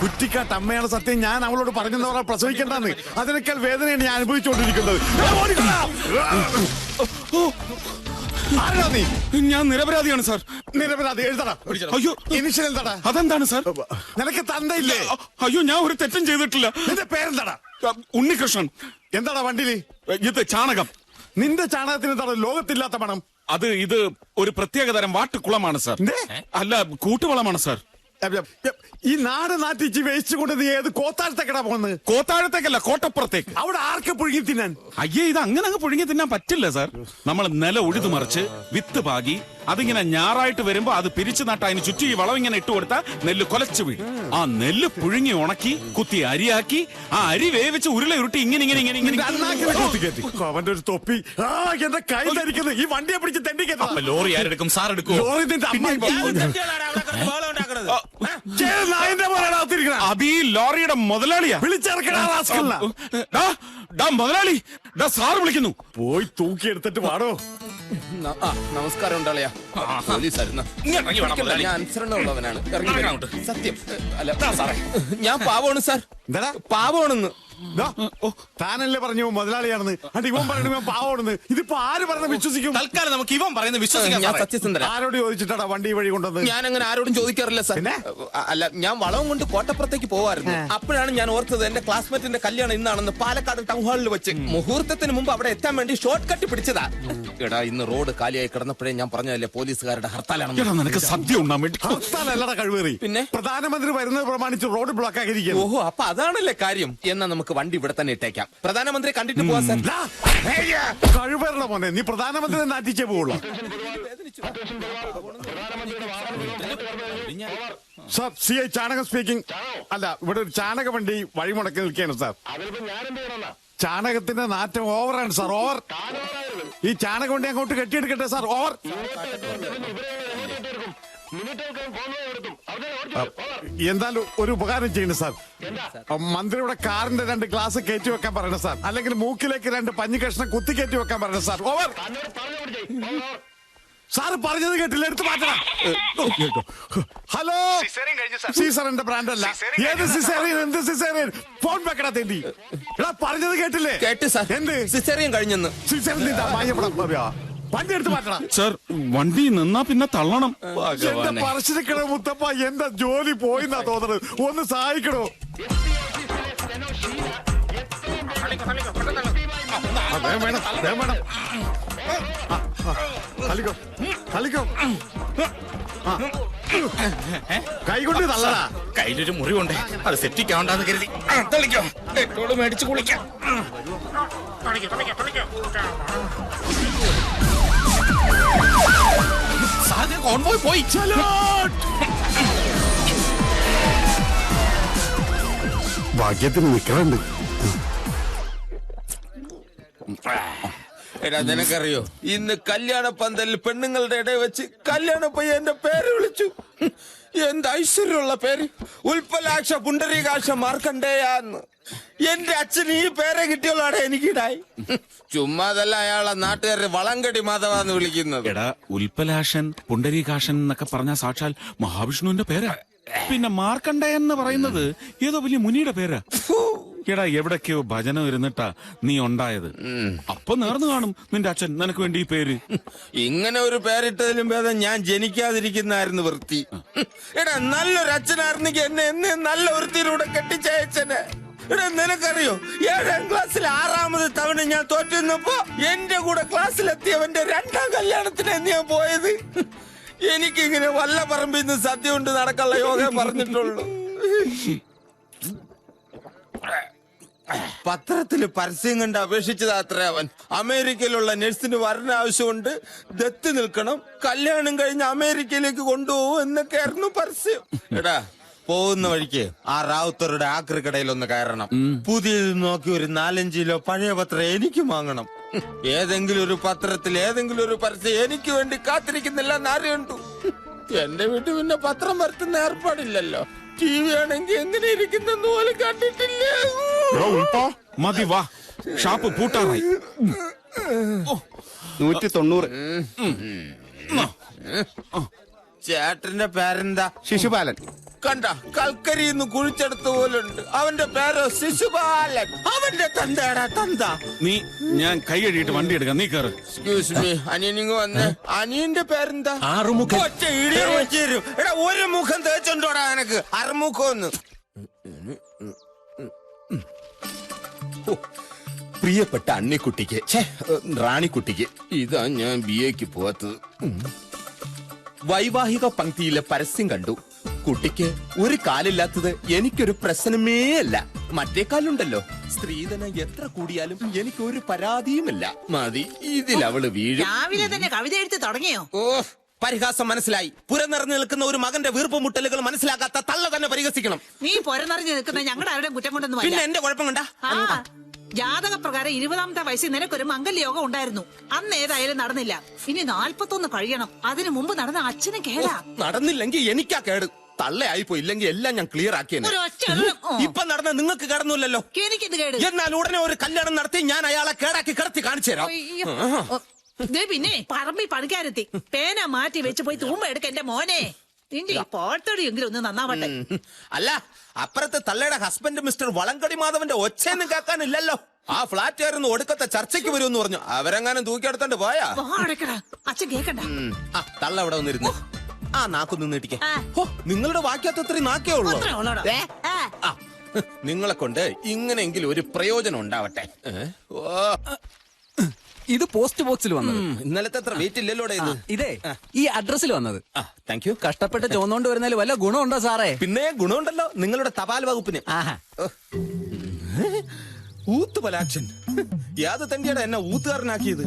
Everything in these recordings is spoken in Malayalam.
കുറ്റിക്കാട്ട് അമ്മയാണ് സത്യം. ഞാൻ അവളോട് പറഞ്ഞെന്ന് പറഞ്ഞാൽ പ്രസവിക്കേണ്ടെന്ന്. അതിനേക്കാൾ വേദനയാണ് ഞാൻ അനുഭവിച്ചുകൊണ്ടിരിക്കുന്നത്. ആരാ നീ? ഞാൻ നിരപരാധിയാണ് സാർ. നിരപരാധി എഴുതടാ. അയ്യോ, ഇനിഷ്യൽ എന്താടാ? അതെന്താണ് സാർ? നിനക്ക് തന്തയില്ലേ? അയ്യോ, ഞാൻ ഒരു തെറ്റും ചെയ്തിട്ടില്ല. നിന്റെ പേരെന്താടാ? ഉണ്ണികൃഷ്ണൻ. എന്താടാ വണ്ടിയില്? ഇത് ചാണകം. നിന്റെ ചാണകത്തിന് എന്താണ് ലോകത്തില്ലാത്ത മണം? ഇത് ഒരു പ്രത്യേകതരം വാട്ടുകുളമാണ് സാർ. അല്ല, കൂട്ടുവളമാണ് സാർ. ഈ നാട് നാട്ടിച്ച് വേസ്റ്റ് കൊണ്ട് നീ ഏത് കോത്താഴത്തേക്കടാ പോകുന്നത്? കോത്താഴത്തേക്കല്ല, കോട്ടപ്പുറത്തേക്ക്. അവിടെ ആർക്ക് പുഴുങ്ങി തിന്നാൻ? അയ്യേ, ഇത് അങ്ങനെ അങ്ങ് പുഴുങ്ങി തിന്നാൻ പറ്റില്ല സാർ. നമ്മൾ നില ഉഴുതു മറിച്ച് വിത്ത് പാകി അതിങ്ങനെ ഞാറായിട്ട് വരുമ്പോ അത് പിരിച്ചു നട്ട് അതിന് ചുറ്റി ഈ വളം ഇങ്ങനെ ഇട്ട് കൊടുത്താൽ നെല്ല് കൊലച്ചു വീഴും. ആ നെല്ല് പുഴുങ്ങി ഉണക്കി കുത്തി അരിയാക്കി ആ അരി വേവിച്ച് ഉരുള ഉരുട്ടി ഇങ്ങനെ അവന്റെ ഒരു തൊപ്പി എന്റെ കൈ ധരിക്കുന്നത്. ഈ വണ്ടിയെ പിടിച്ച് തെണ്ടിക്കോ. ലോറി ആരെടുക്കും? സാർ എടുക്കും. അത് ഈ ലോറിയുടെ മുതലാളിയാ. മുതലാളി, സാർ വിളിക്കുന്നു. പോയി തൂക്കിയെടുത്തിട്ട് പാടോ. നമസ്കാരം ഉണ്ടാളിയാ. പോലീസായിരുന്നു. ഞാൻ അനുസരണമുള്ളവനാണ്. സത്യം. അല്ല, ഞാൻ പാവമാണ് സാർ. എന്താ പാവമാണെന്ന്? താനല്ലേ പറഞ്ഞു മുതലാളിയാണെന്ന്. അത് ഇവൻ പറയണ ഇവൻ പാവമാണെന്ന്. ഇതിപ്പോ ആര് പറഞ്ഞ വിശ്വസിക്കും? തൽക്കാലം നമുക്ക് ഇവൻ പറയുന്നത് വിശ്വസിക്കാം. ഞാൻ സത്യസന്ധന. ആരോട് ചോദിച്ചിട്ടാ വണ്ടി വഴി കൊണ്ടുവന്ന്? ഞാൻ അങ്ങനെ ആരോടും ചോദിക്കാറില്ല സാർ. അല്ല, ഞാൻ വളവും കൊണ്ട് കോട്ടപ്പുറത്തേക്ക് പോവായിരുന്നു. അപ്പോഴാണ് ഞാൻ ഓർത്തത് എന്റെ ക്ലാസ്മേറ്റിന്റെ കല്യാണം ഇന്നാണെന്ന്. പാലക്കാട് ടൗൺ ഹാളിൽ വെച്ച് മുഹൂർത്തത്തിന് മുമ്പ് അവിടെ എത്താൻ വേണ്ടി ഷോർട്ട് കട്ട് പിടിച്ചതാ. എടാ, ഇന്ന് റോഡ് കാലിയായി കിടന്നപ്പോഴേ ഞാൻ പറഞ്ഞതല്ലേ പോലീസുകാരുടെ ഹർത്താലാണ്. നിനക്ക് സദ്യ ഉണ്ടാൻ വേണ്ടി. ഹർത്താലല്ലടാ കഴിവേറി. പിന്നെ പ്രധാനമന്ത്രി വരുന്നത് പ്രമാണിച്ച് റോഡ് ബ്ലോക്ക് ആക്കിയിരിക്കും. ഓഹോ, അപ്പൊ അതാണല്ലേ കാര്യം. എന്നാ നമുക്ക് വണ്ടി ഇവിടെ തന്നെ ഇട്ടേക്കാം. പ്രധാനമന്ത്രി കണ്ടിട്ട് പോവാ സാർ. കഴിവേറുടെ മോനെ, നീ പ്രധാനമന്ത്രി നാട്ടിച്ചേ പോവുള്ളൂ. സാർ, CI ചാണകം സ്പീക്കിംഗ്. അല്ല, ഇവിടെ ഒരു ചാണക വണ്ടി വഴിമുടക്കി നിൽക്കുകയാണ് സാർ. ചാണകത്തിന്റെ നാറ്റം ഓവറാണ് സാർ, ഓവർ. ഈ ചാണക വണ്ടി അങ്ങോട്ട് കെട്ടിയെടുക്കട്ടെ സാർ, ഓവർ. എന്തായാലും ഒരു ഉപകാരം ചെയ്യണം സാർ. മന്ത്രിയുടെ കാറിന്റെ 2 ഗ്ലാസ് കയറ്റി വെക്കാൻ പറയണം സാർ. അല്ലെങ്കിൽ മൂക്കിലേക്ക് 2 പഞ്ഞി കഷ്ണം കുത്തി കയറ്റി വെക്കാൻ പറയണം സാർ, ഓവർ. സാറ് പറഞ്ഞത് കേട്ടില്ല, എടുത്ത് മാറ്റണം. ഹലോ, സീസറിന്റെ ബ്രാൻഡ് അല്ല. ഏത് സിസേറിയൻ? എന്ത് സിസേറിയൻ? ഫോൺ വെക്കടാ തേണ്ടി. എടാ, പറഞ്ഞത് കേട്ടില്ലേ? കേട്ട് സാർ. എന്ത് സിസേറിയൻ കഴിഞ്ഞെന്ന്? സിസേറിയൻ വണ്ടി എടുത്ത് മാറ്റണം സാർ. വണ്ടി നിന്നാ പിന്നെ തള്ളണം. എന്റെ പറശ്ശിനിക്കട മുത്തപ്പ, എന്റെ ജോലി പോയിന്നാ തോന്നുന്നത്. ഒന്ന് സഹായിക്കണോ? വേണം. കൈകൊണ്ട് തള്ളടാ. കയ്യിലൊരു മുറിവുണ്ട്, അത് സെറ്റിക്കാവണ്ടെന്ന് കരുതി തളിക്കോ. പെട്രോള് മേടിച്ച് കുളിക്കാം. കോൺവോയ് പോയി. ഭാഗ്യത്തിന് നിക്കണുണ്ട്. എടാ, നിനക്കറിയോ, ഇന്ന് കല്യാണ പന്തലിൽ പെണ്ണുങ്ങളുടെ ഇടയിൽ വെച്ച് കല്യാണ പയ്യന്റെ പേര് വിളിച്ചു. എന്ത് ഐശ്വര്യമുള്ള പേര്! ഉൽപ്പലാക്ഷ പുണ്ടരീകാക്ഷ മാർക്കണ്ടേയാന്ന്. എന്റെ അച്ഛൻ ഈ പേരെ കിട്ടിയോളാടെ എനിക്കിടായി. ചുമ്മാതല്ല അയാളെ നാട്ടുകാരെ വളങ്കടി മാധവാന്ന് വിളിക്കുന്നത്. എടാ, ഉൽപ്പലാക്ഷൻ പുണ്ടരീകാക്ഷൻ എന്നൊക്കെ പറഞ്ഞ സാക്ഷാൽ മഹാവിഷ്ണുവിന്റെ പേരാ. പിന്നെ മാർക്കണ്ഡേയൻ എന്ന് പറയുന്നത് ഏതോ വലിയ മുനിയുടെ പേരാ. എടാ, എവിടൊക്കെയോ ഭജനം ഇരുന്നിട്ടാ നീ ഉണ്ടായത്. അപ്പൊ നേർന്നു കാണും നിന്റെ അച്ഛൻ നിനക്ക് വേണ്ടി ഈ പേര്. ഇങ്ങനെ ഒരു പേരിട്ടതിലും ഭേദം ഞാൻ ജനിക്കാതിരിക്കുന്നായിരുന്നു വൃത്തി. എടാ, നല്ലൊരു അച്ഛനായിരുന്നെങ്കിൽ എന്നെ നല്ല വൃത്തിയിലൂടെ കെട്ടിച്ചയച്ചനെ. എടാ, നിനക്കറിയോ, 7ാം ക്ലാസ്സിൽ 6ാമത് തവണ ഞാൻ തോറ്റുന്നപ്പോ എന്റെ കൂടെ ക്ലാസ്സിലെത്തിയവന്റെ 2ാം കല്യാണത്തിന് ഞാൻ പോയത്. എനിക്കിങ്ങനെ വല്ല പറമ്പിന്ന് സദ്യ കൊണ്ട് നടക്കാനുള്ള യോഗം പറഞ്ഞിട്ടുള്ളൂ. പത്രത്തില് പരസ്യം കണ്ട് അപേക്ഷിച്ചതാത്ര അവൻ. അമേരിക്കയിലുള്ള നഴ്സിന് വരണ ആവശ്യമുണ്ട്, ദത്ത് നിൽക്കണം, കല്യാണം കഴിഞ്ഞ് അമേരിക്കയിലേക്ക് കൊണ്ടുപോകും എന്നൊക്കെയായിരുന്നു പരസ്യം. എടാ, പോകുന്ന വഴിക്ക് ആ റാവുത്തറുടെ ആക്രിക്കടയിലൊന്ന് കയറണം. പുതിയത് നോക്കി ഒരു 4-5 കിലോ പഴയ പത്രം എനിക്ക് വാങ്ങണം. ഏതെങ്കിലും ഒരു പത്രത്തിൽ ഏതെങ്കിലും ഒരു പരസ്യം എനിക്ക് വേണ്ടി കാത്തിരിക്കുന്നില്ല എന്നറിയണ്ടു. എന്റെ വീട്ടിൽ പിന്നെ പത്രം വരുത്തുന്ന ഏർപ്പാടില്ലല്ലോ. TV ആണെങ്കിൽ എങ്ങനെ ഇരിക്കുന്നെന്ന് പോലും കണ്ടിട്ടില്ല. മതി, വാ, ഷാപ്പ് പൂട്ടാറായി. 190. ചേട്ടന്റെ പേരെന്താ? ശിശുപാലൻ. കണ്ട കൽക്കരിന്ന് കുഴിച്ചെടുത്ത പോലുണ്ട്. അവന്റെ പേര് ശിശുപാലൻ. അവന്റെ തന്തയാടാ തന്ത. ഞാൻ കൈ കഴുകിയിട്ട് വണ്ടി എടുക്കാം, നീ കയറ്. എക്സ്ക്യൂസ് മീ, അനിയനിങ് വന്ന്. അനിയന്റെ പേരെന്താ? ആറുമുഖൻ. ഒറ്റ ഇടിയ വെച്ചേരും. എടാ ഒരു മുഖം തേച്ചുണ്ടോടാ എനക്ക്? അറുമുഖം. പ്രിയപ്പെട്ട അണ്ണിക്കുട്ടിക്ക്, റാണിക്കുട്ടിക്ക്, ഇതാ ഞാൻ BA-ക്ക് പോവാത്തത്. വൈവാഹിക പങ്ക്തിയിലെ പരസ്യം കണ്ടു. കുട്ടിക്ക് ഒരു കാലില്ലാത്തത് എനിക്കൊരു പ്രശ്നമേ അല്ല. മറ്റേ കാലുണ്ടല്ലോ. സ്ത്രീധനം എത്ര കൂടിയാലും എനിക്കൊരു പരാതിയുമില്ല. മതി, ഇതിലവള് വീഴും. രാവിലെ തന്നെ കവിത എഴുതി തുടങ്ങിയോ? ഓ, പരിഹാസം മനസ്സിലായി. പുരനിറഞ്ഞു നിൽക്കുന്ന ഒരു മകന്റെ വീർപ്പുമുട്ടലുകൾ മനസ്സിലാക്കാത്ത തള്ള തന്നെ പരിഹസിക്കണം. നീ പൊരനിറഞ്ഞു നിൽക്കുന്ന ഞങ്ങളുടെ ആരുടെ കുറ്റം കൊണ്ടൊന്നും പിന്നെ എന്റെ കുഴപ്പം കണ്ടാ? ജാതക പ്രകാരം 20ാമത്തെ വയസ്സിൽ നിനക്കൊരു മംഗല്യോഗം ഉണ്ടായിരുന്നു. അന്ന് ഏതായാലും നടന്നില്ല. ഇനി 41 കഴിയണം. അതിനു മുമ്പ് നടന്ന അച്ഛന് കേടാ. നടന്നില്ലെങ്കിൽ എനിക്കാ കേട്. തള്ളയായി പോയി. ഇല്ലെങ്കിൽ എല്ലാം ഞാൻ ക്ലിയർ ആക്കിയെന്നെ. ഇപ്പൊ നടന്ന നിങ്ങൾക്ക് കിടന്നില്ലല്ലോ. എനിക്കെന്ത് കേട്? എന്നാൽ ഉടനെ ഒരു കല്യാണം നടത്തി ഞാൻ അയാളെ കേടാക്കി കിടത്തി കാണിച്ചു തരാം. പിന്നെ പറമ്പി പണിക്കാരെത്തി. പേന മാറ്റി വെച്ച് പോയി തൂമ്പ എടുക്ക എന്റെ മോനെ. നിന്റെ പോട്ടടിയെങ്കിലും ഒന്ന് നന്നാവട്ടെ. അല്ല, അപ്പുറത്തെ തള്ളയുടെ ഹസ്ബൻഡ് മിസ്റ്റർ വളങ്കടി മാധവന്റെ ഒച്ചയൊന്നും കേൾക്കാനില്ലല്ലോ. ആ ഫ്ലാറ്റ് ആയിരുന്നു ഒടുക്കത്തെ ചർച്ചയ്ക്ക് വരുമെന്ന് പറഞ്ഞു. അവരെങ്ങാനും തൂക്കിയെടുത്തോണ്ട് പോയാ? അച്ഛൻ കേക്കണ്ട. തള്ള അവിടെ വന്നിരുന്നു. ആ നാക്കൊന്ന് നീട്ടിക്കേ. നിങ്ങളുടെ വാക്യത്തത്ര നാക്കേ ഉള്ളൂ. നിങ്ങളെ കൊണ്ട് ഇങ്ങനെയെങ്കിലും ഒരു പ്രയോജനം ഉണ്ടാവട്ടെ. ഇത് പോസ്റ്റ് ബോക്സിൽ വന്നത്. ഇന്നലത്തെ അത്ര വെയിറ്റ് ഇല്ലല്ലോ ഇത്. ഇതേ ഈ അഡ്രസ്സിൽ വന്നത്. Thank you. കഷ്ടപ്പെട്ട് ചോന്നോണ്ട് വരുന്നതിൽ വല്ല ഗുണമുണ്ടോ സാറേ? പിന്നെ ഗുണമുണ്ടല്ലോ നിങ്ങളുടെ തപാൽ വകുപ്പിന്. ഊത്തുപലാക്ഷൻ. യാത് തന്നെയാണ് എന്നെ ഊത്തുകാരനാക്കിയത്.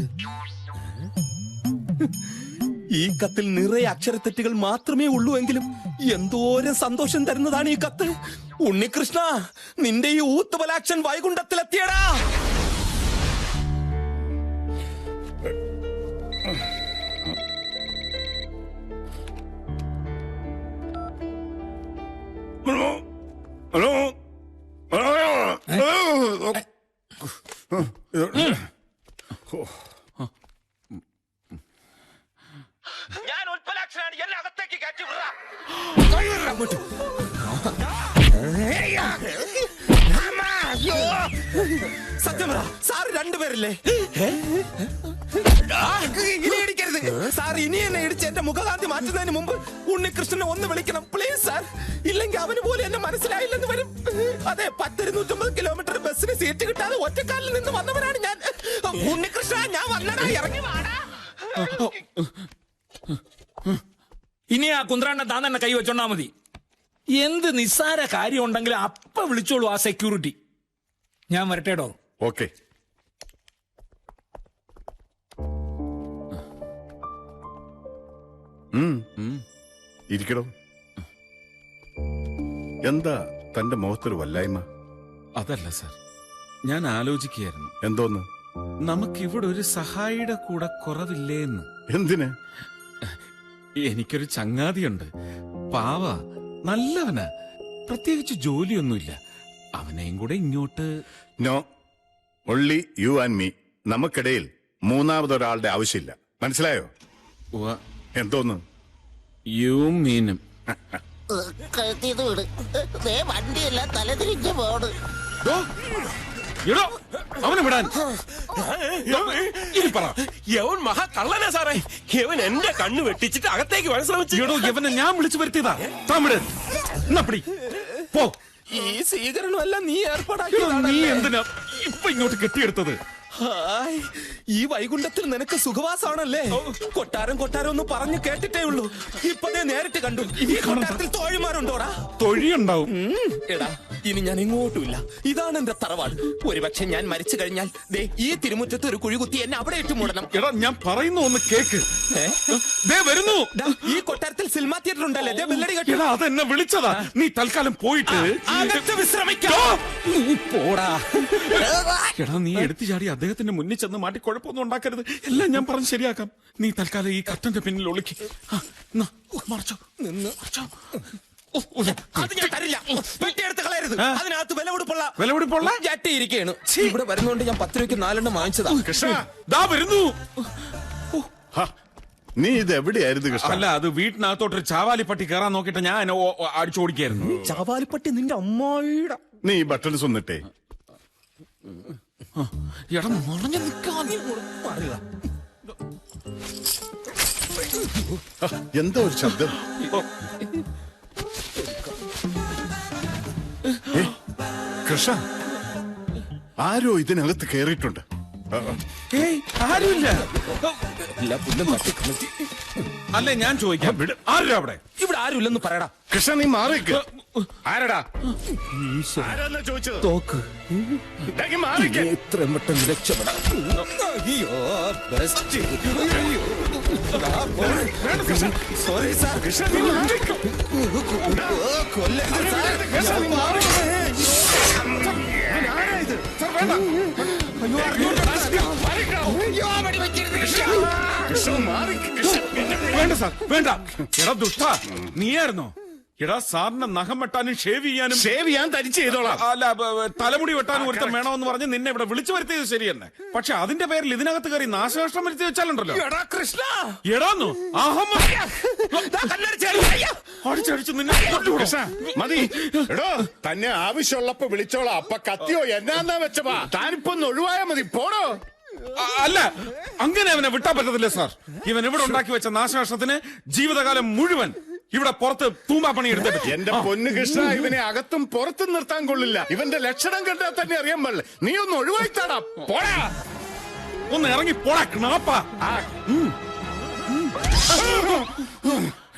ഈ കത്തിൽ നിറയെ അക്ഷരത്തെറ്റുകൾ മാത്രമേ ഉള്ളൂ എങ്കിലും എന്തോരം സന്തോഷം തരുന്നതാണ് ഈ കത്ത്. ഉണ്ണികൃഷ്ണ, നിന്റെ ഈ ഊത്തുപലാക്ഷൻ വൈകുണ്ഠത്തിലെത്തിയടാ. ഞാൻ ഉൽപ്പലാക്ഷനാണ്. എന്നെ അകത്തേക്ക് കയറ്റി വിടാ. സത്യം പറ, സാറ് രണ്ടുപേരല്ലേ? ഇനി ഇടിക്കരുത് സാർ. ഇനി എന്നെ ഇടിച്ച് എന്റെ മുഖകാന്തി മാറ്റുന്നതിന് മുമ്പ് ഉണ്ണികൃഷ്ണനെ ഒന്ന് വിളിക്കണം പ്ലീസ് സാർ. ഇല്ലെങ്കിൽ അവന് പോലും എന്നെ മനസ്സിലായില്ലെന്ന് വരും. അതെ, 10-250 കിലോമീറ്റർ ബസ്സിന് സീറ്റ് കിട്ടാതെ ഒറ്റക്കാലിൽ നിന്ന് വന്നവനാണ് ഞാൻ. ഉണ്ണികൃഷ്ണ, ഞാൻ വന്നടാ, ഇറങ്ങി വാടാ. ഇനി ആ കുന്ത്രാണ്ട താൻ തന്നെ കൈ വെച്ചോണ്ടാ മതി. എന്ത് നിസ്സാര കാര്യം ഉണ്ടെങ്കിലും അപ്പ വിളിച്ചോളൂ ആ സെക്യൂരിറ്റി. ഞാൻ വരട്ടേടോ. ഓക്കെ. ഇരിക്കടോ. എന്താ തന്റെ മുഖത്തൊരു വല്ലായ്മ? അതല്ല സാർ, ഞാൻ ആലോചിക്കുകയായിരുന്നു. എന്തോന്ന്? നമുക്കിവിടെ ഒരു സഹായിയുടെ കൂടെ കുറവില്ലേന്ന്. എന്തിന്? എനിക്കൊരു ചങ്ങാതിയുണ്ട്. പാവ, നല്ലവനാ. പ്രത്യേകിച്ച് ജോലിയൊന്നുമില്ല. അവനെയും കൂടെ ഇങ്ങോട്ട്. No, only you and me. നമുക്കിടയിൽ മൂന്നാമതൊരാളുടെ ആവശ്യമില്ല. മനസ്സിലായോ? എന്തോന്ന്? യു മീനും കഴുത്തിയത് വിട്. വണ്ടിയല്ല തലതിരിഞ്ഞ് പോണ്. അവനെ വിടാൻ. യവൻ മഹാ കള്ളനാ സാറേ. യവൻ എന്റെ കണ്ണ് വെട്ടിച്ചിട്ട് അകത്തേക്ക് വരാൻ ശ്രമിച്ചു. യവനെ ഞാൻ വിളിച്ചു വരുത്തിയതാ. തമിഴ് എന്നപ്പടി പോ. ഈ സ്വീകരണമല്ല നീ ഏർപ്പാടാക്കി. നീ എന്തിനാ ഇപ്പൊ ഇങ്ങോട്ട് കെട്ടിയെടുത്തത്? ഹായ്, ഈ വൈകുണ്ഠത്തിൽ നിനക്ക് സുഖവാസമാണല്ലേ? കൊട്ടാരം കൊട്ടാരം ഒന്ന് പറഞ്ഞു കേട്ടിട്ടേ ഉള്ളൂ. ഇപ്പതേ നേരിട്ട് കണ്ടു. ഈ കൊട്ടാരത്തിൽ തോഴിമാരുണ്ടോടാ? തൊഴിയുണ്ടാവും. എടാ, ഇനി ഞാൻ എങ്ങോട്ടുമില്ല. ഇതാണ് എന്റെ തറവാട്. ഒരുപക്ഷെ ഞാൻ മരിച്ചു കഴിഞ്ഞാൽ ദേ ഈ തിരുമുറ്റത്ത് ഒരു കുഴി കുത്തി എന്നെ അവിടെ ഇട്ട് മൂടണം. എടാ, ഞാൻ പറയുന്നു ഒന്ന് കേക്ക്. വരുന്നു. ഈ കൊട്ടാരത്തിൽ സിനിമാ തിയേറ്റർ ഉണ്ടല്ലേ? ദേ ബെല്ലടി കെട്ടി. എടാ, അതെന്നെ വിളിച്ചതാ. നീ തൽക്കാലം പോയിട്ട് അകത്ത് വിശ്രമിക്കാം. നീ പോടാ. എടാ, നീ എടുത്തു ചാടി അദ്ദേഹത്തിന്റെ മുന്നിൽ ചെന്ന് മാറ്റി കുഴപ്പമൊന്നും ഉണ്ടാക്കരുത്. എല്ലാം ഞാൻ പറഞ്ഞ് ശരിയാക്കാം. നീ തൽക്കാലം ഈ കർട്ടന്റെ പിന്നിൽ ഒളിക്ക്. മറച്ചോ, നിന്ന് മറച്ചോ. അത് ഞാൻ തരില്ല. പെട്ടിയെടുത്ത് കളയരുത്. അതിനകത്ത് വിലപിടിപ്പുള്ള ജാട്ടിയിരിക്കുകയാണ്. ഇവിടെ വരുന്നോണ്ട് ഞാൻ 10 രൂപയ്ക്ക് 4 വാങ്ങിച്ചതാ. കൃഷ്ണ, ദാ വരുന്നു. നീ ഇത് എവിടെയായിരുന്നു കൃഷ്ണ? അല്ല, അത് വീട്ടിനകത്തോട്ടൊരു ചാവാലിപ്പട്ടി കയറാൻ നോക്കിയിട്ട് ഞാൻ അടിച്ചോടിക്കായിരുന്നു. ചാവാലിപ്പട്ടി നിന്റെ അമ്മായിയുടെ. നീ ഈ ബട്ടൺസ് ഒന്നിട്ടേ. എടാ മുറഞ്ഞു നിൽക്കാൻ എന്താ ഒരു ശബ്ദം? കൃഷ്ണ, ആരോ ഇതിനകത്ത് കയറിയിട്ടുണ്ട്. ആരുമില്ല. അല്ലേ ഞാൻ ചോദിക്കാം, ആരും അവിടെ? ഇവിടെ ആരുമില്ലെന്ന് പറയടാ. കൃഷ്ണ, നീ മാറിക്ക്. ആരടാ? ആരാന്നാ ചോദിച്ചത്? തോക്ക് മാറിക്ക്. എത്രയും പെട്ടെന്ന് രക്ഷപ്പെടാം. അയ്യോ, ബെസ്റ്റ്. Sorry sir. കൃഷ്ണ, നീ മാറിക്ക്. കൃഷ്ണ, നീ മാറിക്ക്. ഇവനാരാ ഇത്? സാർ, വേണ്ട. കൃഷ്ണ, മാറിക്ക്. കൃഷ്ണ, വേണ്ട സാർ, വേണ്ട. എടാ ദുഷ്ട, നീയായിരുന്നോ? എടാ, സാറിന്റെ നഖം വെട്ടാനും ഷേവ് ചെയ്യാനും തരിച്ചു ചെയ്തോളാം. അല്ല, തലമുടി വെട്ടാനും ഒരുത്തം വേണമെന്ന് പറഞ്ഞ് നിന്നെ ഇവിടെ വിളിച്ചു വരുത്തിയത് ശരി തന്നെ. പക്ഷെ അതിന്റെ പേരിൽ ഇതിനകത്ത് കയറി നാശനഷ്ടം വരുത്തി വെച്ചാലുണ്ടല്ലോ. എടാ കൃഷ്ണ, എടാന്നു അടിച്ചടിച്ചു നിന്നെ. കൃഷ്ണ, മതി. എടോ, തന്നെ ആവശ്യമുള്ളപ്പോ വിളിച്ചോളാം. അപ്പൊ കത്തിയോ എന്നാന്നാ വെച്ചപ്പാ. താനിപ്പോ ഒന്ന് ഒഴിവായാ മതി. പോടോ. അല്ല, അങ്ങനെ അവനെ വിട്ടാൻ പറ്റത്തില്ല സാർ. ഇവൻ ഇവിടെ ഉണ്ടാക്കി വെച്ച നാശനഷ്ടത്തിന് ജീവിതകാലം മുഴുവൻ ഇവിടെ പുറത്ത് തൂമ്പാപ്പണി എടുത്തിട്ട്. എന്റെ പൊന്നു കൃഷ്ണ, ഇവനെ അകത്തും പുറത്തും നിർത്താൻ കൊള്ളില്ല. ഇവന്റെ ലക്ഷണം കണ്ടാൽ തന്നെ അറിയാൻ പാടില്ല. നീ ഒന്ന് ഒഴിവായിത്താടാ. പോടാ, ഒന്ന് ഇറങ്ങി പോടാ ക്ണാപ്പാ.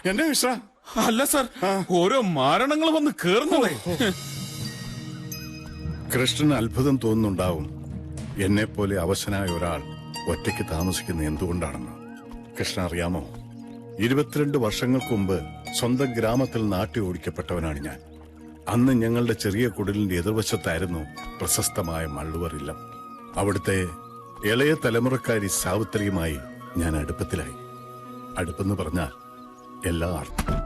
എന്റെ കൃഷ്ണ. അല്ല സാർ, ഓരോ മാരണങ്ങൾ വന്ന് കേറുന്നതേ. കൃഷ്ണന് അത്ഭുതം തോന്നുന്നുണ്ടാവും, എന്നെ പോലെ അവശനായ ഒരാൾ ഒറ്റയ്ക്ക് താമസിക്കുന്ന എന്തുകൊണ്ടാണെന്ന്. കൃഷ്ണ അറിയാമോ, 22 വർഷങ്ങൾക്ക് മുമ്പ് സ്വന്തം ഗ്രാമത്തിൽ നാട്ടി ഓടിക്കപ്പെട്ടവനാണ് ഞാൻ. അന്ന് ഞങ്ങളുടെ ചെറിയ കുടിലിന്റെ എതിർവശത്തായിരുന്നു പ്രശസ്തമായ മള്ളുവർ ഇല്ലം. അവിടുത്തെ ഇളയ തലമുറക്കാരി സാവിത്രിയുമായി ഞാൻ അടുപ്പത്തിലായി. അടുപ്പെന്ന് പറഞ്ഞാൽ എല്ലാ അർത്ഥം.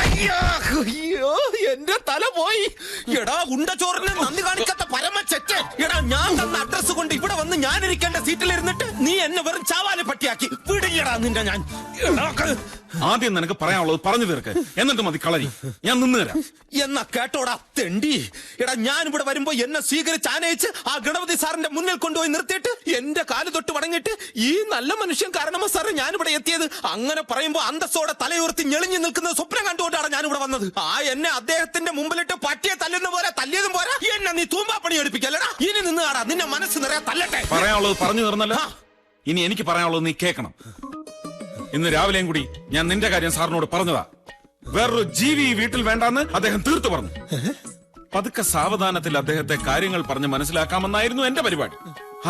അയ്യോ, എന്റെ തല പോയി. എടാ ഉണ്ടച്ചോറിന് നന്ദി കാണിക്കാത്ത പരമ ചെറ്റ്. എടാ, ഞാൻ തന്ന അഡ്രസ് കൊണ്ട് ഇവിടെ വന്ന് ഞാൻ ഇരിക്കേണ്ട സീറ്റിലിരുന്നിട്ട് നീ എന്നെ വെറും ചാവാലെ പട്ടിയാക്കി. വിടില്ലടാ നിന്റെ ഞാൻ. ആദ്യം നിനക്ക് പറയാനുള്ളത് പറഞ്ഞു തീർക്ക്, എന്നിട്ട് മതി കളരി. ഞാൻ നിന്ന് തരാം. എന്നാ കേട്ടോടാ തെണ്ടി. എടാ, ഞാൻ ഇവിടെ വരുമ്പോ എന്നെ സ്വീകരിച്ച് ആനയിച്ച് ആ ഗണപതി സാറിന്റെ മുന്നിൽ കൊണ്ടുപോയി നിർത്തിയിട്ട് എന്റെ കാല് തൊട്ട് വടങ്ങിട്ട് ഈ നല്ല മനുഷ്യൻ കാരണമോ സാറ് ഞാൻ ഇവിടെ എത്തിയത്. അങ്ങനെ പറയുമ്പോ അന്തസ്സോടെ തലയുയർത്തി ഞെളിഞ്ഞു നിൽക്കുന്ന സ്വപ്നം കണ്ടുകൊണ്ടാണ് ഞാൻ ഇവിടെ വന്നത്. ആ എന്നെ അദ്ദേഹത്തിന്റെ മുമ്പിലിട്ട് പട്ടിയെ തല്ലുന്ന പോലെ തല്ലിയതും പോരാ, എന്നെ നീ തൂമ്പാപ്പണി എടുപ്പിക്കല്ലടാ. ഇനി നിന്ന് ആടാ, നിന്നെ മനസ്സ് നിറയെ തല്ലട്ടെ. പറയാനുള്ളത് പറഞ്ഞു തീർന്നല്ലോ. ഇനി എനിക്ക് പറയാനുള്ളത് നീ കേൾക്കണം. ഇന്ന് രാവിലെയും കൂടി ഞാൻ നിന്റെ കാര്യം സാറിനോട് പറഞ്ഞതാ. വേറൊരു ജീവി ഈ വീട്ടിൽ വേണ്ടാന്ന് അദ്ദേഹം തീർത്തു പറഞ്ഞു. പതുക്കെ സാവധാനത്തിൽ അദ്ദേഹത്തെ കാര്യങ്ങൾ പറഞ്ഞ് മനസ്സിലാക്കാമെന്നായിരുന്നു എന്റെ പരിപാടി.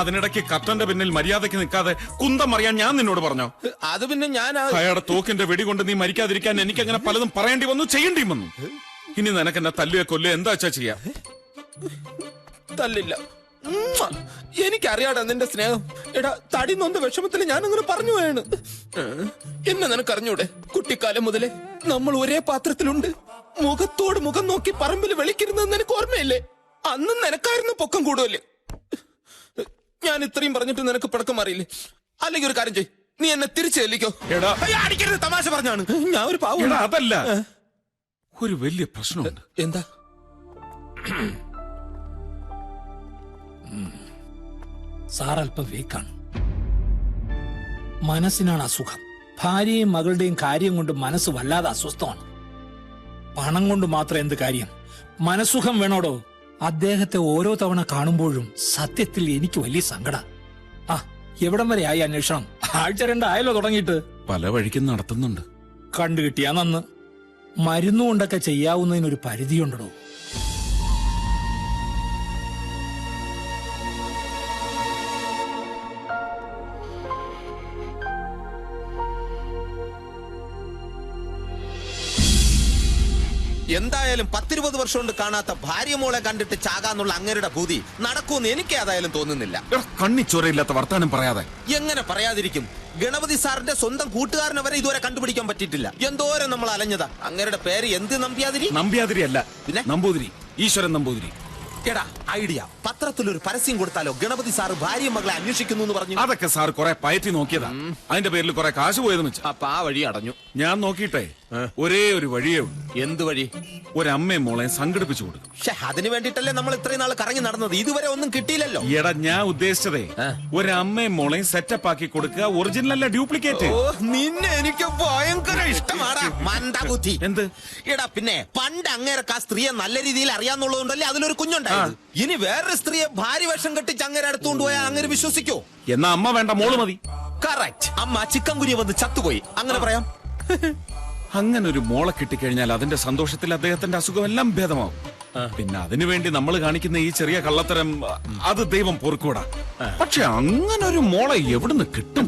അതിനിടയ്ക്ക് കർട്ടന്റെ പിന്നിൽ മര്യാദയ്ക്ക് നിൽക്കാതെ കുന്തം അറിയാൻ ഞാൻ നിന്നോട് പറഞ്ഞോ? അത് പിന്നെ ഞാൻ അയാളുടെ തോക്കിന്റെ വെടി കൊണ്ട് നീ മരിക്കാതിരിക്കാൻ എനിക്ക് അങ്ങനെ പലതും പറയേണ്ടി വന്നു, ചെയ്യേണ്ടിയും വന്നു. ഇനി നിനക്ക് എന്നെ തല്ലുക കൊല്ലുക എന്താ വെച്ചാ ചെയ്യാം. തല്ലില്ല. എനിക്കറിയാടാ നിന്റെ സ്നേഹം. എടാ, തടി നൊന്ത വിഷമത്തിൽ ഞാൻ അങ്ങനെ പറഞ്ഞു പോയാണ്. എന്നെ നിനക്കറിഞ്ഞൂടെ? കുട്ടിക്കാലം മുതലേ നമ്മൾ ഒരേ പാത്രത്തിലുണ്ട്. മുഖത്തോട് മുഖം നോക്കി പറമ്പിൽ വിളിക്കരുതെന്ന് നിനക്ക് ഓർമ്മയില്ലേ? അന്ന് നിനക്കായിരുന്നു പൊക്കം കൂടുതല്. ഞാൻ ഇത്രയും പറഞ്ഞിട്ട് നിനക്ക് പിടക്കം അറിയില്ലേ? അല്ലെങ്കിൽ ഒരു കാര്യം ചെയ്, നീ എന്നെ തിരിച്ചു ചെല്ലിക്കോ. എടാ, അടിക്കരുത്, തമാശ പറഞ്ഞാണ്. ഞാൻ ഒരു പാവം. അതല്ല, ഒരു വലിയ പ്രശ്നമുണ്ട്. എന്താ? സാർ അല്പം വീക്കാണ്. മനസ്സിനാണ് അസുഖം. ഭാര്യയും മകളുടെയും കാര്യം കൊണ്ട് മനസ്സ് വല്ലാതെ അസ്വസ്ഥമാണ്. പണം കൊണ്ട് മാത്രം എന്ത് കാര്യം? മനസ്സുഖം വേണോടോ. അദ്ദേഹത്തെ ഓരോ തവണ കാണുമ്പോഴും സത്യത്തിൽ എനിക്ക് വലിയ സങ്കട. ആ, എവിടം വരെ ആയി അന്വേഷണം? ആഴ്ച 2 ആയല്ലോ തുടങ്ങിയിട്ട്. പല വഴിക്കും നടത്തുന്നുണ്ട്. കണ്ടു കിട്ടിയാ നന്ന്. മരുന്നുകൊണ്ടൊക്കെ ചെയ്യാവുന്നതിനൊരു പരിധിയുണ്ടോ? എന്തായാലും 10-20 വർഷം കൊണ്ട് കാണാത്ത ഭാര്യ മോളെ കണ്ടിട്ട് ചാകാന്നുള്ള അങ്ങേരുടെ ഭൂതി നടക്കുമെന്ന് എനിക്ക് ഏതായാലും തോന്നുന്നില്ല. കണ്ണിച്ചോരയില്ലാത്ത വർത്താനം പറയാതെ. എങ്ങനെ പറയാതിരിക്കും? ഗണപതി സാറിന്റെ സ്വന്തം കൂട്ടുകാരനെ വരെ ഇതുവരെ കണ്ടുപിടിക്കാൻ പറ്റിയിട്ടില്ല. എന്തോരം നമ്മൾ അലഞ്ഞതാ. അങ്ങേരുടെ പേര് എന്ത്? നമ്പ്യാതിരി? നമ്പ്യാതിരി അല്ല, പിന്നെ നമ്പൂതിരി. ഈശ്വരൻ നമ്പൂതിരി. എടാ ഐഡിയ, പത്രത്തിലൊരു പരസ്യം കൊടുത്താലോ? ഗണപതി സാറ് ഭാര്യ മകളെ അന്വേഷിക്കുന്നു എന്ന് പറഞ്ഞു. അതൊക്കെ സാർ കുറെ പയറ്റി നോക്കിയതാ. അതിന്റെ പേരിൽ കുറെ കാശ് പോയതെന്ന് വെച്ചാ. അപ്പൊ ആ വഴി അടഞ്ഞു. ഞാൻ നോക്കിയിട്ടേ ഒരേ ഒരു വഴിയേ ഉള്ളൂ. എന്ത് വഴി? ഒരമ്മയും മോളെ സംഘടിപ്പിച്ചു കൊടുക്കും. അതിന് വേണ്ടിട്ടല്ലേ നമ്മൾ ഇത്രയും നാൾ കറങ്ങി നടന്നത്? ഇതുവരെ ഒന്നും കിട്ടിയില്ലല്ലോ. എടാ ഞാൻ ഉദ്ദേശിച്ചതേ ഒരമ്മയും മോളെയും സെറ്റപ്പ് ആക്കി കൊടുക്കുക. ഒറിജിനൽ അല്ല ഡ്യൂപ്ലിക്കേറ്റ്. ഓ, നിന്നെ എനിക്ക് ഭയങ്കര ഇഷ്ടമാടാ മന്ദബുദ്ധി. എന്ത്? എടാ പിന്നെ പണ്ട് അങ്ങേരക്ക് ആ സ്ത്രീയെ നല്ല രീതിയിൽ അറിയാന്നുള്ളതുകൊണ്ടല്ലേ അതിലൊരു കുഞ്ഞുണ്ടായത്. ഇനി വേറൊരു സ്ത്രീയെ ഭാര്യ വേഷം കെട്ടിച്ച് അങ്ങേരെ അടുത്തുകൊണ്ട് പോയാൽ അങ്ങനെ വിശ്വസിക്കോ? എന്നാ അമ്മ വേണ്ട, മോള് മതി. കറക്റ്റ്. അമ്മ ചിക്കൻ കുനിയ വന്ന് ചത്തുപോയി, അങ്ങനെ പറയാം. അങ്ങനെ ഒരു മോളെ കിട്ടിക്കഴിഞ്ഞാൽ അതിന്റെ സന്തോഷത്തിൽ അദ്ദേഹത്തിന്റെ അസുഖം എല്ലാം ഭേദമാവും. പിന്നെ അതിനുവേണ്ടി നമ്മൾ കാണിക്കുന്ന ഈ ചെറിയ കള്ളത്തരം അത് ദൈവം പൊറുക്കൂടാ. പക്ഷെ അങ്ങനെ ഒരു മോളെ എവിടുന്ന് കിട്ടും?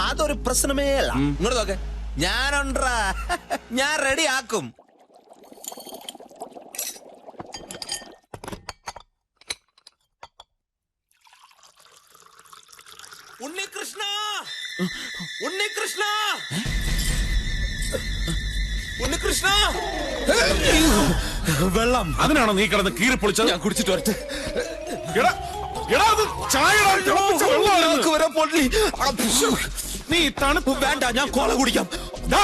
അതൊരു പ്രശ്നമേ അല്ല. ഇങ്ങോട്ട് നോക്കെ, ഞാനുണ്ടാ, ഞാൻ റെഡി ആക്കും. ഉണ്ണികൃഷ്ണ, ഉണ്ണികൃഷ്ണ, ഉണ്ണികൃഷ്ണ, വെള്ളം. അതിനാണോ നീ കിടന്ന് കീറി പൊളിച്ചത്? ഞാൻ കുടിച്ചിട്ട് വരട്ടെ. എടാ, എടാ, അത് ചായയുടെ തിളപ്പിച്ച വെള്ളമാണെന്ന്. വരെ പൊള്ളി. നീ തണുപ്പ് വേണ്ട, ഞാൻ കോള കുടിക്കാം. ദാ,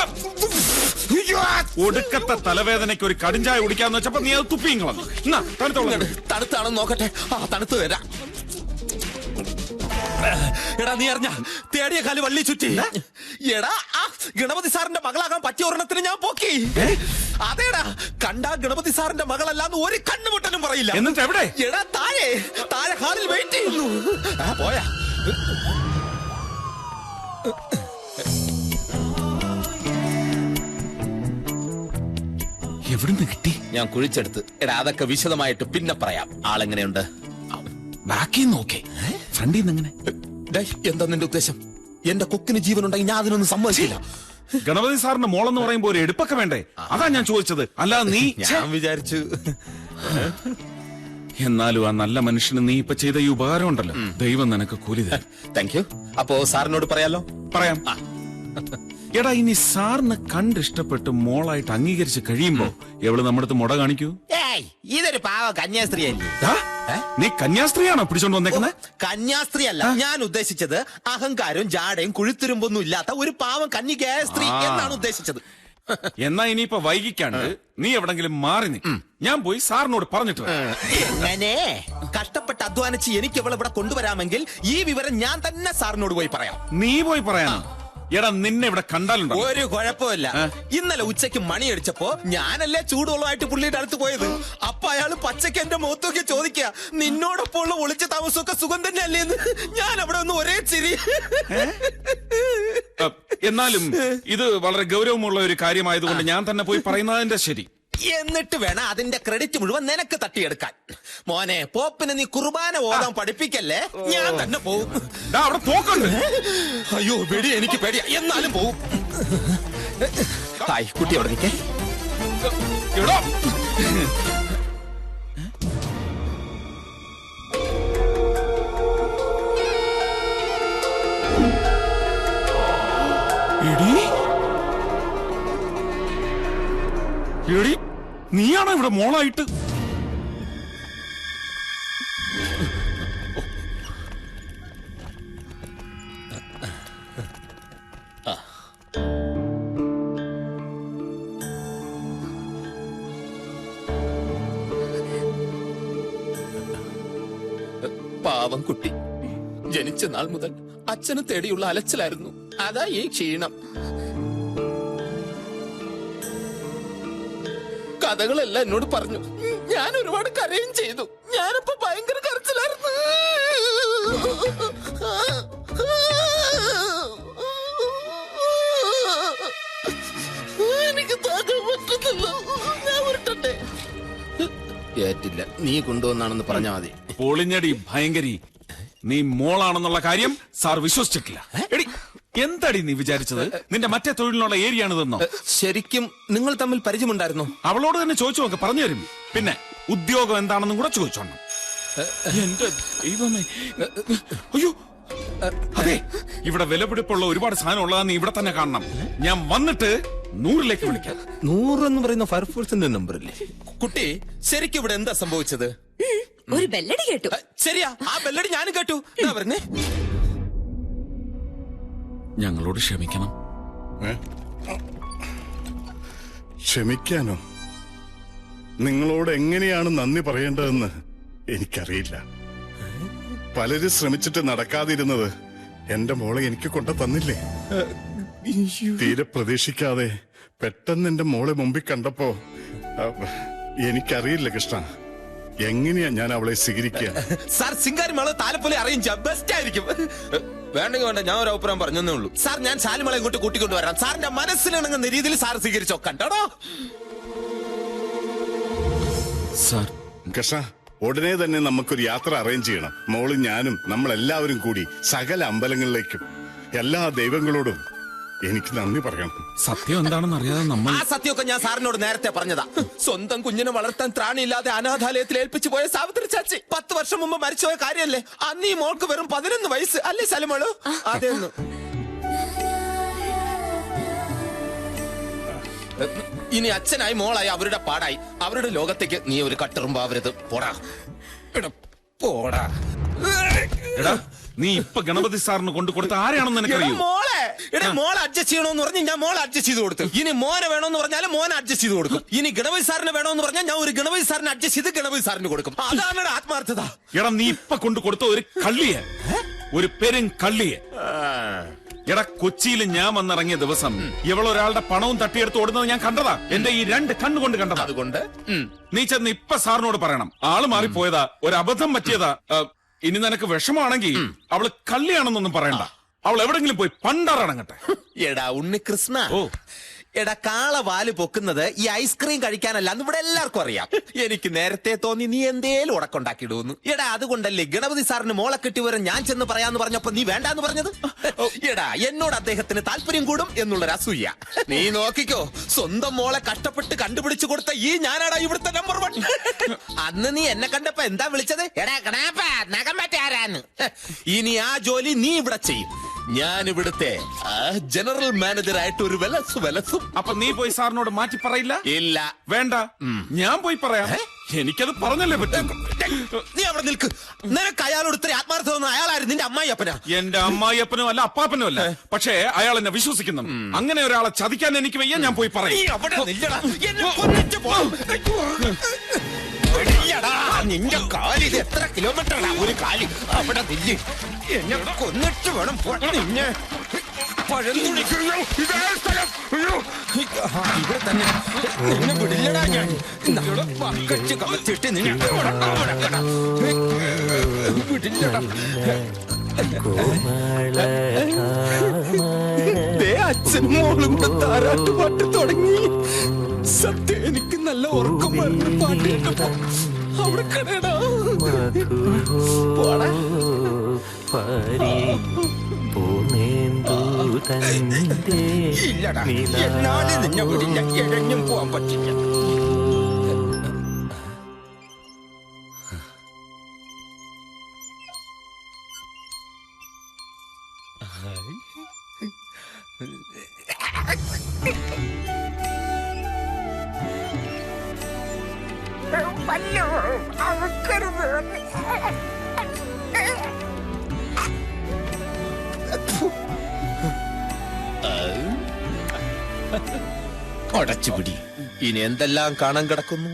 ഒടുക്കത്തെ തലവേദനയ്ക്ക് ഒരു കടിഞ്ചായ കുടിക്കാന്ന് വെച്ചപ്പോ നീ അത് തുപ്പിയും കളഞ്ഞു. എന്നാ തണുത്തോളം. തണുത്താണെന്ന് നോക്കട്ടെ. ആ തണുത്ത് വരാം. എടാ നീ അറിഞ്ഞ തേടിയ കാല് വള്ളി ചുറ്റി. എടാ ആ ഗണപതി സാറിന്റെ മകളാകാൻ പറ്റിയ ഒരെണ്ണത്തിന് ഞാൻ പോക്കി. അതേടാ, കണ്ടാ ഗണപതി സാറിന്റെ മകളല്ലാന്ന് ഒരു കണ്ണുമുട്ടനും പറയില്ല. എന്നിട്ട് എവിടെ? എടാ താഴെ താഴെ ഹാളിൽ വെയിറ്റ് ചെയ്യുന്നു. പോയാ എവിടുന്ന് കിട്ടി? ഞാൻ കുഴിച്ചെടുത്ത്. എടാ അതൊക്കെ വിശദമായിട്ട് പിന്നെ പറയാം. ആളെങ്ങനെയുണ്ട്? ബാക്കി നോക്കേ, ഫ്രണ്ടിൽ നിന്ന് എങ്ങനെ? എന്താ നിന്റെ ഉദ്ദേശം? എന്റെ കൊക്കിന് ജീവനുണ്ടെങ്കിൽ ഞാൻ അതിനൊന്നും സമ്മതിച്ചില്ല. ഗണപതി സാറിന്റെ മോളെന്ന് പറയുമ്പോ ഒരു എടുപ്പൊക്കെ വേണ്ടേ? അതാ ഞാൻ ചോദിച്ചത്. അല്ലാതെ നീ. ഞാൻ വിചാരിച്ചു. എന്നാലും ആ നല്ല മനുഷ്യന് നീ ഇപ്പൊ ചെയ്ത ഈ ഉപകാരം ഉണ്ടല്ലോ, ദൈവം നിനക്ക് കൂലി തരും. Thank you. അപ്പോ സാറിനോട് പറയാലോ? പറയാം. എടാ ഇനി സാറിന് കണ്ടിഷ്ടപ്പെട്ട് മോളായിട്ട് അംഗീകരിച്ച് കഴിയുമ്പോ എവള് നമ്മുടെ അടുത്ത് മുട കാണിക്കൂ? ഇതൊരു പാവ കന്യാസ്ത്രീ അല്ലേ? നീ കന്യാസ്ത്രീയാണോ പിടിച്ചോണ്ട് വന്നേക്കുന്നത്? കന്യാസ്ത്രീ അല്ല ഞാൻ ഉദ്ദേശിച്ചത്. അഹങ്കാരവും ജാടയും കുഴിത്തുരുമ്പൊന്നും ഇല്ലാത്ത ഒരു പാവം കന്യകയായ സ്ത്രീ എന്നാണ് ഉദ്ദേശിച്ചത്. എന്നാ ഇനിയിപ്പൊ വൈകിക്കാണ്ട് നീ എവിടെങ്കിലും മാറി നീ. ഞാൻ പോയി സാറിനോട് പറഞ്ഞിട്ട് വരാം. എങ്ങനെ കഷ്ടപ്പെട്ട് അധ്വാനിച്ച് എനിക്ക് അവളെ ഇവിടെ കൊണ്ടുവരാമെങ്കിൽ ഈ വിവരം ഞാൻ തന്നെ സാറിനോട് പോയി പറയാം. നീ പോയി പറയാനോ? എടാ നിന്നെ ഇവിടെ കണ്ടാലുണ്ടോ? ഒരു കുഴപ്പമില്ല. ഇന്നലെ ഉച്ചയ്ക്ക് മണിയടിച്ചപ്പോ ഞാനല്ലേ ചൂടുവെള്ളമായിട്ട് പുള്ളിയുടെ അടുത്ത് പോയത്. അപ്പൊ അയാള് പച്ചക്ക് എന്റെ മുഖത്തൊക്കെ ചോദിക്കുക, നിന്നോടൊപ്പം ഉള്ള ഒളിച്ച താമസമൊക്കെ സുഖം തന്നെ അല്ലേന്ന്. ഞാൻ അവിടെ ഒന്ന് ഒരേ ചിരി. എന്നാലും ഇത് വളരെ ഗൗരവമുള്ള ഒരു കാര്യമായതുകൊണ്ട് ഞാൻ തന്നെ പോയി പറയുന്നതിന്റെ ശരി. എന്നിട്ട് വേണം അതിന്റെ ക്രെഡിറ്റ് മുഴുവൻ നിനക്ക് തട്ടിയെടുക്കാൻ. മോനെ, പോപ്പിനെ നീ കുർബാന ഓതാൻ പഠിപ്പിക്കല്ലേ. ഞാൻ തന്നെ പോവും. അവിടെ പോക്കുണ്ട്. അയ്യോ വെടി, എനിക്ക് പേടിയാ. എന്നാലും പോവും. ഹായ് കുട്ടി, അവിടെ നിൽക്കേ. എടി നീയാണോ ഇവിടെ മോളായിട്ട്? പാവം കുട്ടി. ജനിച്ച നാൾ മുതൽ അച്ഛന് തേടിയുള്ള അലച്ചിലായിരുന്നു. അതാ ഈ ക്ഷീണം. കഥകളെല്ലാം എന്നോട് പറഞ്ഞു. ഞാൻ ഒരുപാട് കരയും ചെയ്തു. ഞാനിപ്പോ ഭയങ്കര കരച്ചിലായിരുന്നു. എനിക്ക് താങ്ങാൻ പറ്റുന്നില്ല. ഞാൻ ഉരുട്ടട്ടെ? ഏറ്റില്ല. നീ കൊണ്ടുവന്നാണെന്ന് പറഞ്ഞാ മതി. പൊളിഞ്ഞടി ഭയങ്കരി. നീ മോളാണെന്നുള്ള കാര്യം സാർ വിശ്വസിച്ചിട്ടില്ല. എടി എന്തടി നീ വിചാരിച്ചത്? നിന്റെ മറ്റേ തൊഴിലിനുള്ള ഏരിയയാണിതെന്നോ? ശരിക്കും നിങ്ങൾ തമ്മിൽ പരിചയമുണ്ടായിരുന്നോ? അവളോട് തന്നെ ചോദിച്ചു നോക്ക്, പറഞ്ഞു തരും. പിന്നെ ഉദ്യോഗം എന്താണെന്നും കൂടെ ചോദിച്ചോണം. എന്റെ ദൈവമേ. അയ്യോ അതെ, ഇവിടെ വിലപിടിപ്പുള്ള ഒരുപാട് സാധനം ഉള്ളതാന്ന് ഇവിടെ തന്നെ കാണണം. ഞാൻ വന്നിട്ട് 100ലേക്ക് വിളിക്കാം. 100 എന്ന് പറയുന്ന ഫയർഫോഴ്സിന്റെ നമ്പർ അല്ലേ? കുട്ടി, ശരിക്കും ഇവിടെ എന്താ സംഭവിച്ചത്? ഒരു ബെല്ലടി കേട്ടു. ശരിയാ, ആ ബെല്ലടി ഞാനും കേട്ടു. എന്താ പറഞ്ഞേ? ഞങ്ങളോട് ക്ഷമിക്കണം. ഏ? ക്ഷമിക്കാനോ? നിങ്ങളോട് എങ്ങനെയാണ് നന്ദി പറയേണ്ടതെന്ന് എനിക്കറിയില്ല. പലരും ശ്രമിച്ചിട്ട് നടക്കാതിരുന്നത് എന്റെ മോളെ എനിക്ക് കൊണ്ടു തന്നില്ലേ? തീരെ പ്രതീക്ഷിക്കാതെ പെട്ടെന്ന് എന്റെ മോളെ മുമ്പിൽ കണ്ടപ്പോ എനിക്കറിയില്ല കൃഷ്ണ, എങ്ങനെയാ ഞാൻ അവളെ സ്വീകരിക്കുക. സാർ സിംഗാരിമേള താലപ്പൊലി അറേഞ്ച് ബെസ്റ്റ് ആയിരിക്കും. വേണ്ടെങ്കിൽ വേണ്ട, ഞാൻ ഒരു അഭിപ്രായം പറഞ്ഞേ ഉള്ളൂ. സാർ, ഞാൻ ശാലിമളെ ഇങ്ങോട്ട് കൂട്ടിക്കൊണ്ടുവരാം. സാറിന്റെ മനസ്സിലിണങ്ങുന്ന രീതിയിൽ സാർ സ്വീകരിച്ചോ. കണ്ടോ സാർ? കൃഷ്ണ, ഉടനെ തന്നെ നമുക്കൊരു യാത്ര അറേഞ്ച് ചെയ്യണം. മോളും ഞാനും നമ്മളെല്ലാവരും കൂടി സകല അമ്പലങ്ങളിലേക്കും. എല്ലാ ദൈവങ്ങളോടും എനിക്ക് നന്ദി പറയണം. സത്യം എന്താണെന്ന് അറിയാതെ നമ്മൾ... ആ സത്യമൊക്കെ ഞാൻ സാറിനോട് നേരത്തെ പറഞ്ഞതാ. സ്വന്തം കുഞ്ഞിനെ വളർത്താൻ ത്രാണിയില്ലാതെ അനാഥാലയത്തിൽ ഏൽപ്പിച്ചു പോയ സാവിത്രി ചാച്ചി 10 വർഷം മുമ്പ് മരിച്ചുപോയ കാര്യല്ലേ? അന്ന് ഈ മോൾക്ക് വെറും 11 വയസ്സ് അല്ലേ ശാലിമളു? അതെന്ന് ഇനി അച്ഛനായി മോളായി അവരുടെ പാടായി. അവരുടെ ലോകത്തേക്ക് നീ ഒരു കട്ടെറുമ്പാവരുത്. പോടാ പോടാ. എടാ, നീ ഇപ്പൊ ഗണപതി സാറിന് കൊണ്ടു കൊടുത്ത ആരെയാണെന്ന് എനിക്കറിയൂ. മോളെ അഡ്ജസ്റ്റ് ചെയ്യണമെന്ന് പറഞ്ഞ് ഞാൻ മോളെ അഡ്ജസ്റ്റ് ചെയ്ത് കൊടുത്തു. ഇനി മോനെ വേണമെന്ന് പറഞ്ഞാൽ മോനെ അഡ്ജസ്റ്റ് ചെയ്ത് കൊടുക്കും. ഇനി ഗണപതി സാറിന് വേണമെന്ന് പറഞ്ഞാൽ ഞാൻ ഒരു ഗണപതി സാറിന് അഡ്ജസ്റ്റ് ചെയ്ത് ഗണപതി സാറിന് കൊടുക്കും. അതാണ് ആത്മാർത്ഥത. എടാ, നീ ഇപ്പൊ കൊണ്ടു കൊടുത്ത ഒരു കള്ളിയെ, ഒരു പെരും കള്ളിയെ. എടാ, കൊച്ചിയിൽ ഞാൻ വന്നിറങ്ങിയ ദിവസം ഇവളൊരാളുടെ പണവും തട്ടിയെടുത്ത് ഓടുന്നത് ഞാൻ കണ്ടതാ. എന്റെ ഈ 2 കണ്ണുകൊണ്ട് കണ്ടതാ. അതുകൊണ്ട് നീ ചെന്ന് ഇപ്പൊ സാറിനോട് പറയണം, ആള് മാറിപ്പോയതാ, ഒരു അബദ്ധം പറ്റിയതാ. ഇനി നിനക്ക് വിഷമാണെങ്കിൽ അവള് കള്ളിയാണെന്നൊന്നും പറയണ്ട. അവൾ എവിടെങ്കിലും പോയി പണ്ടാറടങ്ങട്ടെ. എടാ ഉണ്ണികൃഷ്ണ, ഓ, എടാ കാളവാല് പൊക്കുന്നത് ഈ ഐസ്ക്രീം കഴിക്കാനല്ല എന്ന് ഇവിടെ എല്ലാവർക്കും അറിയാം. എനിക്ക് നേരത്തെ തോന്നി നീ എന്തേലും ഉടക്കുണ്ടാക്കിയിടുന്നു. എടാ, അതുകൊണ്ടല്ലേ ഗണപതി സാറിന് മോളെ കിട്ടി വരും ഞാൻ ചെന്ന് പറയാന്ന് പറഞ്ഞപ്പോ നീ വേണ്ടാന്ന് പറഞ്ഞത്? എടാ, എന്നോട് അദ്ദേഹത്തിന് താല്പര്യം കൂടും എന്നുള്ളൊരു അസൂയ. നീ നോക്കിക്കോ, സ്വന്തം മോളെ കഷ്ടപ്പെട്ട് കണ്ടുപിടിച്ചു കൊടുത്ത ഈ ഞാനാടാ ഇവിടുത്തെ നമ്പർ 1. അന്ന് നീ എന്നെ കണ്ടപ്പോ എന്താ വിളിച്ചത്? എടാ കണാപ്പ, നഖം പറ്റാരാന്ന്. ഇനി ആ ജോലി നീ ഇവിടെ ചെയ്യും. ഞാൻ ഇവിടുത്തെ ജനറൽ മാനേജറായിട്ട് ഒരു വിലസും. അപ്പൊ നീ പോയി സാറിനോട് മാറ്റി പറയില്ല? ഇല്ല, വേണ്ട, ഞാൻ പോയി പറയാം. എനിക്കത് പറഞ്ഞല്ലേ പറ്റും. നീ അവിടെ നിൽക്ക്. നിനക്ക് അയാളോട് ഇത്ര ആത്മാർത്ഥം തോന്നുന്നു. അയാളായിരുന്നു നിന്റെ അമ്മായിയപ്പനാ. എന്റെ അമ്മായിയപ്പനും അല്ല, അപ്പാപ്പനും അല്ല. പക്ഷേ അയാൾ എന്നെ വിശ്വസിക്കുന്നു. അങ്ങനെ ഒരാളെ ചതിക്കാൻ എനിക്ക് വയ്യ. ഞാൻ പോയി പറയും. നിന്റെ കാലി ഇത് എത്ര കിലോമീറ്ററാണ്? ഒരു കാലി അവിടെ നില്ല്. എന്നെ കൊന്നിട്ട് വേണം നിന്നെ ഇവിടെ തന്നെ നിന്നെ വിടില്ലടാ ഞാൻ. കച്ച് കമത്തിട്ട് നിന്നെ വിടില്ലടാ. അച്ഛനും മോളും കൂടെ താരാട്ടുപാട്ട് തുടങ്ങി. സത്യം എനിക്ക് നല്ല ഉറക്കം വരുന്ന പാട്ട് കേട്ടപ്പോ അവിടെ കടയടാ. ഇല്ലടാ, എന്നാലും നിന്നെ വിടില്ല. ഇഴഞ്ഞും പോവാൻ പറ്റില്ല. അടച്ചുപിടി. ഇനി എന്തെല്ലാം കാണാൻ കിടക്കുന്നു.